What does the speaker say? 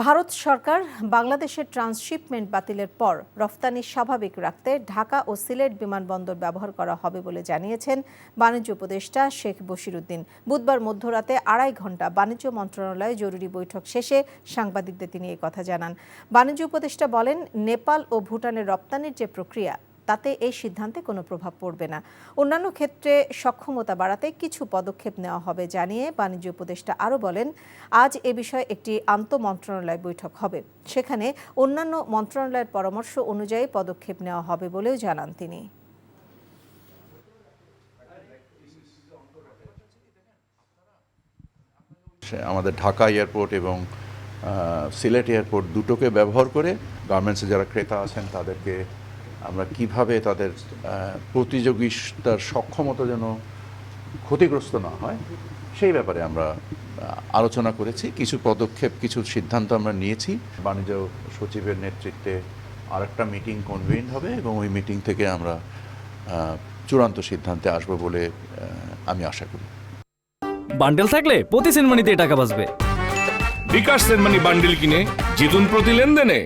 ভারত সরকার বাংলাদেশের ট্রান্সশিপমেন্ট বাতিলের পর রফতানি স্বাভাবিক রাখতে ঢাকা ও সিলেট বিমানবন্দর ব্যবহার করা হবে বলে জানিয়েছেন বাণিজ্য উপদেষ্টা শেখ বশিরউদ্দিন। বুধবার মধ্যরাতে ২.৫ ঘণ্টা বাণিজ্য মন্ত্রণালয়ে জরুরি বৈঠক শেষে সাংবাদিকদের তিনি এই কথা জানান। বাণিজ্য উপদেষ্টা বলেন, নেপাল ও ভুটানের রপ্তানির যে প্রক্রিয়া তাতে এই সিদ্ধান্তে কোনো প্রভাব পড়বে না। অন্যান্য ক্ষেত্রে সক্ষমতা বাড়াতে কিছু পদক্ষেপ নেওয়া হবে জানিয়ে বাণিজ্য উপদেষ্টা আরও বলেন, আজ এ বিষয়ে একটি আন্তঃমন্ত্রণালয় বৈঠক হবে। সেখানে অন্যান্য মন্ত্রণালয়ের পরামর্শ অনুযায়ী পদক্ষেপ নেওয়া হবে বলেও জানান তিনি। আমাদের ঢাকা এয়ারপোর্ট এবং সিলেট এয়ারপোর্ট দুটোকে ব্যবহার করে গার্মেন্টসে যারা ক্রেতা আছেন তাদেরকে আমরা কিভাবে তাদের প্রতিযোগিতার সক্ষমতা যেন ক্ষতিগ্রস্ত না হয় সেই ব্যাপারে আমরা আলোচনা করেছি। কিছু পদক্ষেপ, কিছু সিদ্ধান্ত আমরা নিয়েছি। বাণিজ্য সচিবের নেতৃত্বে আরেকটা মিটিং কনভেন হবে এবং ওই মিটিং থেকে আমরা চূড়ান্ত সিদ্ধান্তে আসবো বলে আমি আশা করি। বান্ডেল থাকলে প্রতি সেনমানিতে টাকা বাঁচবে। বিকাশ সেনমানি বান্ডেল কিনে জিতুন প্রতি লেনদেনে।